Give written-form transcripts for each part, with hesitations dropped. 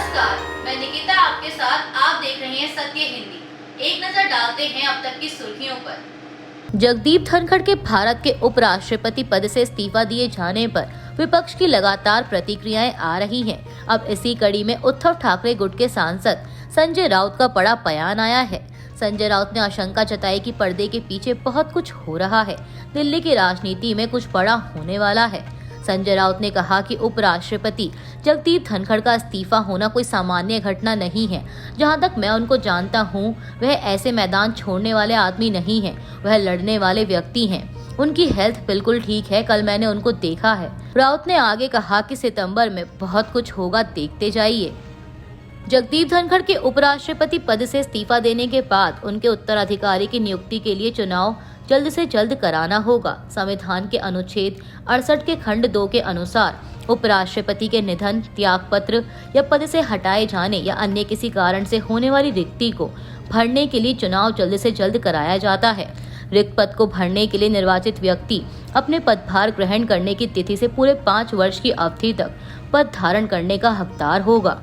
नमस्कार, मैं निकिता आपके साथ। आप देख रहे हैं सत्य हिंदी। एक नजर डालते हैं अब तक की सुर्खियों पर। जगदीप धनखड़ के भारत के उपराष्ट्रपति पद से इस्तीफा दिए जाने पर विपक्ष की लगातार प्रतिक्रियाएं आ रही हैं। अब इसी कड़ी में उद्धव ठाकरे गुट के सांसद संजय राउत का बड़ा बयान आया है। संजय राउत ने आशंका जताई कि पर्दे के पीछे बहुत कुछ हो रहा है, दिल्ली की राजनीति में कुछ बड़ा होने वाला है। संजय राउत ने कहा कि उपराष्ट्रपति जगदीप धनखड़ का इस्तीफा होना कोई सामान्य घटना नहीं है। जहां तक मैं उनको जानता हूं, वह ऐसे मैदान छोड़ने वाले आदमी नहीं हैं, वह लड़ने वाले व्यक्ति हैं। उनकी हेल्थ बिल्कुल ठीक है, कल मैंने उनको देखा है। राउत ने आगे कहा कि सितंबर में बहुत कुछ होगा, देखते जाइए। जगदीप धनखड़ के उपराष्ट्रपति पद से इस्तीफा देने के बाद उनके उत्तराधिकारी की नियुक्ति के लिए चुनाव जल्द से जल्द कराना होगा। संविधान के अनुच्छेद 68 के खंड 2 के अनुसार उपराष्ट्रपति के निधन, त्यागपत्र या पद से हटाए जाने या अन्य किसी कारण से होने वाली रिक्ति को भरने के लिए चुनाव जल्द से जल्द कराया जाता है। रिक्त पद को भरने के लिए निर्वाचित व्यक्ति अपने पदभार ग्रहण करने की तिथि से पूरे 5 वर्ष की अवधि तक पद धारण करने का हकदार होगा।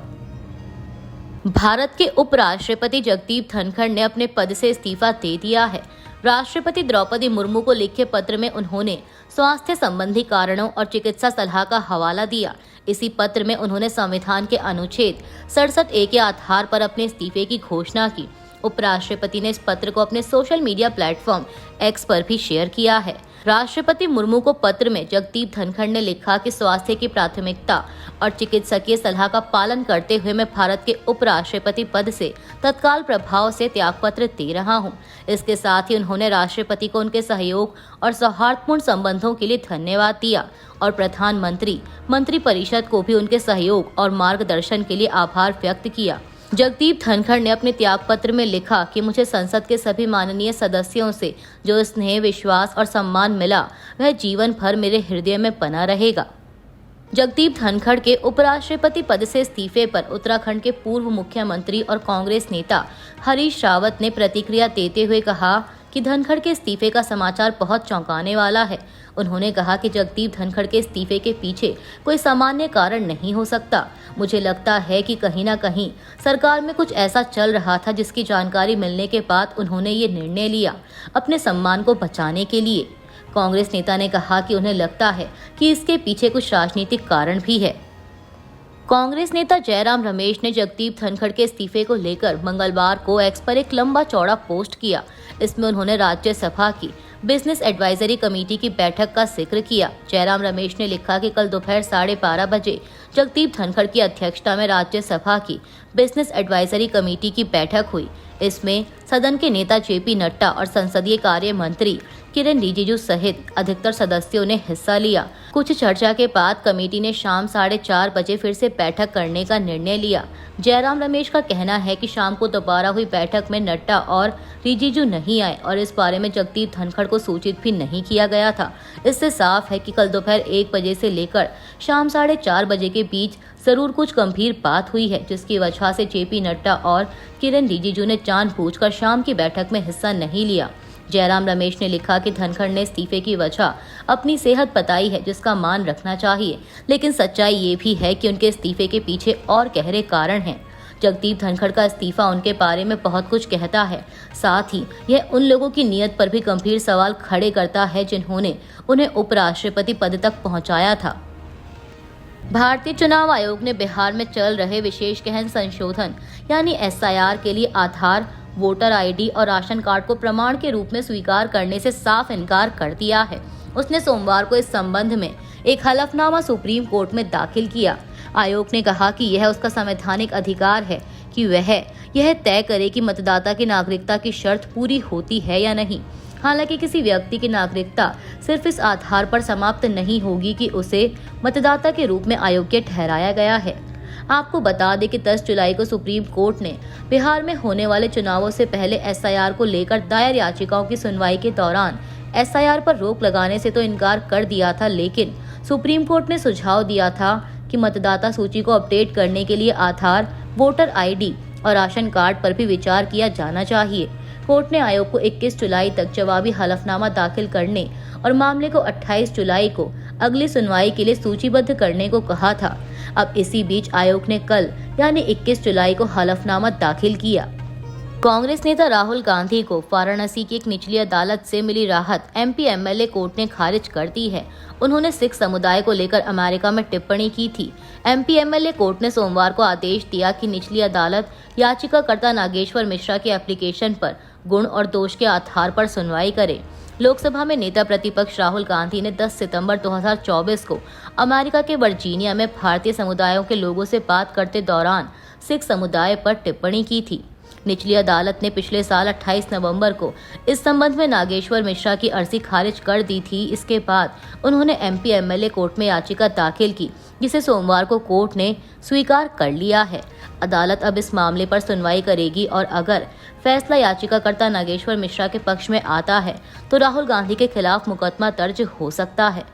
भारत के उपराष्ट्रपति जगदीप धनखड़ ने अपने पद से इस्तीफा दे दिया है। राष्ट्रपति द्रौपदी मुर्मू को लिखे पत्र में उन्होंने स्वास्थ्य संबंधी कारणों और चिकित्सा सलाह का हवाला दिया। इसी पत्र में उन्होंने संविधान के अनुच्छेद 67A के आधार पर अपने इस्तीफे की घोषणा की। उपराष्ट्रपति ने इस पत्र को अपने सोशल मीडिया प्लेटफॉर्म एक्स पर भी शेयर किया है। राष्ट्रपति मुर्मू को पत्र में जगदीप धनखड़ ने लिखा कि स्वास्थ्य की प्राथमिकता और चिकित्सकीय सलाह का पालन करते हुए मैं भारत के उपराष्ट्रपति पद से तत्काल प्रभाव से त्यागपत्र दे रहा हूं। इसके साथ ही उन्होंने राष्ट्रपति को उनके सहयोग और सौहार्दपूर्ण संबंधों के लिए धन्यवाद दिया और प्रधानमंत्री मंत्रिपरिषद को भी उनके सहयोग और मार्गदर्शन के लिए आभार व्यक्त किया। जगदीप धनखड़ ने अपने त्यागपत्र में लिखा कि मुझे संसद के सभी माननीय सदस्यों से जो स्नेह, विश्वास और सम्मान मिला, वह जीवन भर मेरे हृदय में बना रहेगा। जगदीप धनखड़ के उपराष्ट्रपति पद से इस्तीफे पर उत्तराखंड के पूर्व मुख्यमंत्री और कांग्रेस नेता हरीश रावत ने प्रतिक्रिया देते हुए कहा कि धनखड़ के इस्तीफे का समाचार बहुत चौंकाने वाला है। उन्होंने कहा कि जगदीप धनखड़ के इस्तीफे के पीछे कोई सामान्य कारण नहीं हो सकता। मुझे लगता है कि कहीं ना कहीं सरकार में कुछ ऐसा चल रहा था जिसकी जानकारी मिलने के बाद उन्होंने ये निर्णय लिया, अपने सम्मान को बचाने के लिए। कांग्रेस नेता ने कहा कि उन्हें लगता है कि इसके पीछे कुछ राजनीतिक कारण भी है। कांग्रेस नेता जयराम रमेश ने जगदीप धनखड़ के इस्तीफे को लेकर मंगलवार को एक्स पर एक लंबा चौड़ा पोस्ट किया। इसमें उन्होंने राज्यसभा की बिजनेस एडवाइजरी कमेटी की बैठक का जिक्र किया। जयराम रमेश ने लिखा कि कल दोपहर 12:30 बजे जगदीप धनखड़ की अध्यक्षता में राज्यसभा की बिजनेस एडवाइजरी कमेटी की बैठक हुई। इसमें सदन के नेता जेपी नड्डा और संसदीय कार्य मंत्री किरेन रिजिजू सहित अधिकतर सदस्यों ने हिस्सा लिया। कुछ चर्चा के बाद कमेटी ने शाम 4:30 बजे फिर से बैठक करने का निर्णय लिया। जयराम रमेश का कहना है कि शाम को दोबारा हुई बैठक में नड्डा और रिजिजू नहीं आए और इस बारे में जगदीप धनखड़ को सूचित भी नहीं किया गया था। इससे साफ है कि कल दोपहर 1 बजे से लेकर शाम 4:30 बजे के बीच जरूर कुछ गंभीर बात हुई है, जिसकी वजह से जेपी नड्डा और किरेन रिजिजू ने जानबूझकर शाम की बैठक में हिस्सा नहीं लिया। जयराम रमेश ने लिखा कि धनखड़ ने इस्तीफे की वजह अपनी सेहत बताई है, जिसका मान रखना चाहिए, लेकिन सच्चाई ये भी है कि उनके इस्तीफे के पीछे और गहरे कारण हैं। जगदीप धनखड़ का इस्तीफा उनके बारे में बहुत कुछ कहता है। साथ ही यह उन लोगों की नीयत पर भी गंभीर सवाल खड़े करता है जिन्होंने उन्हें उपराष्ट्रपति पद तक पहुंचाया था। भारतीय चुनाव आयोग ने बिहार में चल रहे विशेष गहन संशोधन यानी SIR के लिए आधार, वोटर ID और राशन कार्ड को प्रमाण के रूप में स्वीकार करने से साफ इनकार कर दिया है। उसने सोमवार को इस संबंध में एक हलफनामा सुप्रीम कोर्ट में दाखिल किया। आयोग ने कहा कि यह उसका संवैधानिक अधिकार है कि वह यह तय करे कि मतदाता की नागरिकता की शर्त पूरी होती है या नहीं। हालांकि किसी व्यक्ति की नागरिकता सिर्फ इस आधार पर समाप्त नहीं होगी कि उसे मतदाता के रूप में अयोग्य ठहराया गया है। आपको बता दें कि 10 जुलाई को सुप्रीम कोर्ट ने बिहार में होने वाले चुनावों से पहले SIR को लेकर दायर याचिकाओं की सुनवाई के दौरान SIR पर रोक लगाने से तो इनकार कर दिया था, लेकिन सुप्रीम कोर्ट ने सुझाव दिया था कि मतदाता सूची को अपडेट करने के लिए आधार, वोटर ID और राशन कार्ड पर भी विचार किया जाना चाहिए। कोर्ट ने आयोग को 21 जुलाई तक जवाबी हलफनामा दाखिल करने और मामले को 28 जुलाई को अगली सुनवाई के लिए सूचीबद्ध करने को कहा था। अब इसी बीच आयोग ने कल यानी 21 जुलाई को हलफनामा दाखिल किया। कांग्रेस नेता राहुल गांधी को वाराणसी की एक निचली अदालत से मिली राहत एमपी एमएलए कोर्ट ने खारिज कर दी है। उन्होंने सिख समुदाय को लेकर अमेरिका में टिप्पणी की थी। एमपी एमएलए कोर्ट ने सोमवार को आदेश दिया कि निचली अदालत याचिकाकर्ता नागेश्वर मिश्रा के एप्लीकेशन पर गुण और दोष के आधार पर सुनवाई करे। लोकसभा में नेता प्रतिपक्ष राहुल गांधी ने 10 सितंबर 2024 को अमेरिका के वर्जीनिया में भारतीय समुदायों के लोगों से बात करते दौरान सिख समुदाय पर टिप्पणी की थी। निचली अदालत ने पिछले साल 28 नवंबर को इस संबंध में नागेश्वर मिश्रा की अर्जी खारिज कर दी थी। इसके बाद उन्होंने एमपी एमएलए कोर्ट में याचिका दाखिल की, जिसे सोमवार को कोर्ट ने स्वीकार कर लिया है। अदालत अब इस मामले पर सुनवाई करेगी और अगर फैसला याचिकाकर्ता नागेश्वर मिश्रा के पक्ष में आता है तो राहुल गांधी के खिलाफ मुकदमा दर्ज हो सकता है।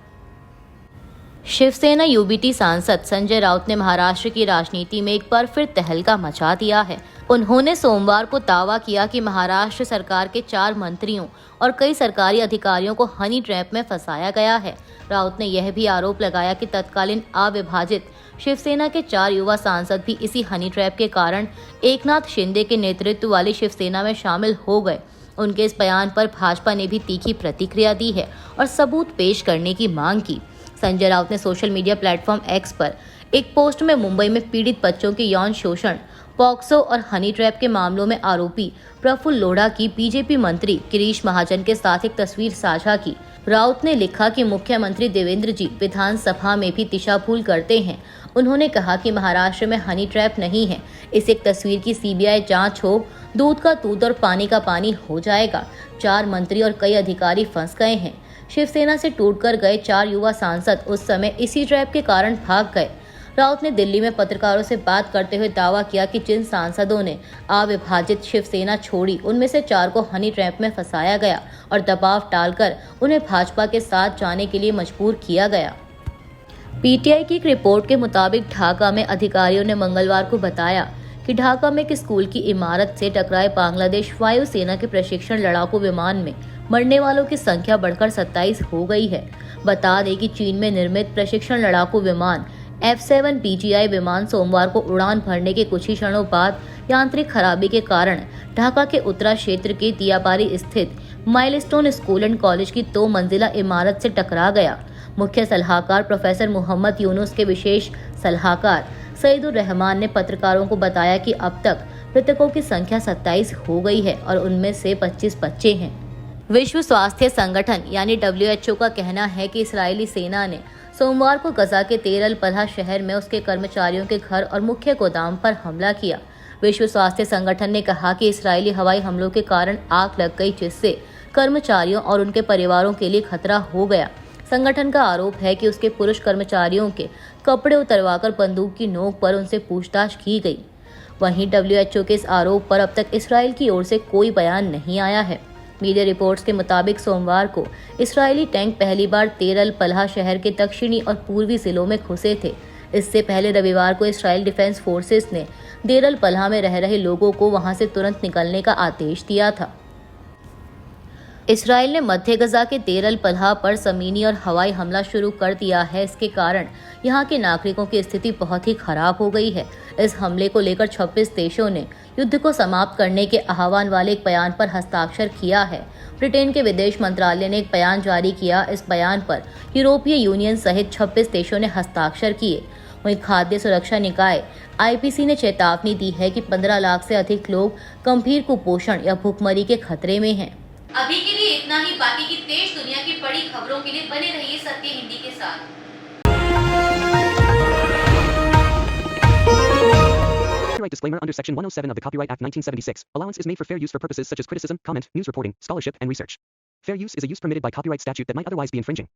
शिवसेना यूबीटी सांसद संजय राउत ने महाराष्ट्र की राजनीति में एक बार फिर तहलका मचा दिया है। उन्होंने सोमवार को दावा किया कि महाराष्ट्र सरकार के 4 मंत्रियों और कई सरकारी अधिकारियों को हनी ट्रैप में फंसाया गया है। राउत ने यह भी आरोप लगाया कि तत्कालीन अविभाजित शिवसेना के 4 युवा सांसद भी इसी हनी ट्रैप के कारण एकनाथ शिंदे के नेतृत्व वाली शिवसेना में शामिल हो गए। उनके इस बयान पर भाजपा ने भी तीखी प्रतिक्रिया दी है और सबूत पेश करने की मांग की। संजय राउत ने सोशल मीडिया प्लेटफॉर्म एक्स पर एक पोस्ट में मुंबई में पीड़ित बच्चों के यौन शोषण, पॉक्सो और हनी ट्रैप के मामलों में आरोपी प्रफुल्ल लोढ़ा की बीजेपी मंत्री गिरीश महाजन के साथ एक तस्वीर साझा की। राउत ने लिखा कि मुख्यमंत्री देवेंद्र जी विधानसभा में भी दिशाभूल करते हैं। उन्होंने कहा कि महाराष्ट्र में हनी ट्रैप नहीं है। इस एक तस्वीर की सीबीआई जांच हो, दूध का दूध और पानी का पानी हो जाएगा। 4 मंत्री और कई अधिकारी फंस गए हैं। शिवसेना से टूटकर गए 4 युवा सांसद उस समय इसी ट्रैप के कारण भाग गए। राउत ने दिल्ली में पत्रकारों से बात करते हुए दावा किया कि जिन सांसदों ने अविभाजित शिवसेना छोड़ी, उनमें से 4 को हनी ट्रैप में फंसाया गया और दबाव डालकर उन्हें भाजपा के साथ जाने के लिए मजबूर किया गया। पीटीआई की एक रिपोर्ट के मुताबिक ढाका में अधिकारियों ने मंगलवार को बताया कि ढाका में एक स्कूल की इमारत से टकराए बांग्लादेश वायुसेना के प्रशिक्षण लड़ाकू विमान में मरने वालों की संख्या बढ़कर 27 हो गई है। बता दें कि चीन में निर्मित प्रशिक्षण लड़ाकू विमान F-7 PGI विमान सोमवार को उड़ान भरने के कुछ ही क्षणों बाद यांत्रिक खराबी के कारण ढाका के उत्तरा क्षेत्र के दियाबारी स्थित माइलस्टोन स्कूल एंड कॉलेज की 2 मंजिला इमारत से टकरा गया। मुख्य सलाहकार प्रोफेसर मोहम्मद यूनुस के विशेष सलाहकार सईदुर रहमान ने पत्रकारों को बताया कि अब तक मृतकों की संख्या 27 हो गई है और उनमें से 25 बच्चे हैं। विश्व स्वास्थ्य संगठन यानी WHO का कहना है कि इस्राएली सेना ने सोमवार को गजा के तेल अल पलहा शहर में उसके कर्मचारियों के घर और मुख्य गोदाम पर हमला किया। विश्व स्वास्थ्य संगठन ने कहा कि इस्राएली हवाई हमलों के कारण आग लग गई, जिससे कर्मचारियों और उनके परिवारों के लिए खतरा हो गया। संगठन का आरोप है कि उसके पुरुष कर्मचारियों के कपड़े उतरवाकर बंदूक की नोक पर उनसे पूछताछ की गई। वहीं WHO के इस आरोप पर अब तक इसराइल की ओर से कोई बयान नहीं आया है। मीडिया रिपोर्ट्स के मुताबिक सोमवार को इस्राएली टैंक पहली बार तेल अल पलहा शहर के दक्षिणी और पूर्वी जिलों में घुसे थे। इससे पहले रविवार को इस्राएल डिफेंस फोर्सेस ने देर अल पलहा में रह रहे लोगों को वहां से तुरंत निकलने का आदेश दिया था। इस्राएल ने मध्य गजा के देर अल पलहा पर ज़मीनी और हवाई हमला शुरू कर दिया है। इसके कारण यहां के नागरिकों की स्थिति बहुत ही खराब हो गई है। इस हमले को लेकर 26 देशों ने युद्ध को समाप्त करने के आह्वान वाले एक बयान पर हस्ताक्षर किया है। ब्रिटेन के विदेश मंत्रालय ने एक बयान जारी किया। इस बयान पर यूरोपीय यूनियन सहित 26 देशों ने हस्ताक्षर किए। वहीं खाद्य सुरक्षा निकाय IPC ने चेतावनी दी है कि 15 लाख से अधिक लोग गंभीर कुपोषण या भूखमरी के खतरे में हैं। अभी के लिए इतना ही। बाकी की देश दुनिया की बड़ी खबरों के लिए बने रहिए सत्य हिंदी के साथ। Copyright disclaimer under Section 107 of the Copyright Act 1976. Allowance is made for fair use for purposes such as criticism, comment, news reporting, scholarship, and research. Fair use is a use permitted by copyright statute that might otherwise be infringing.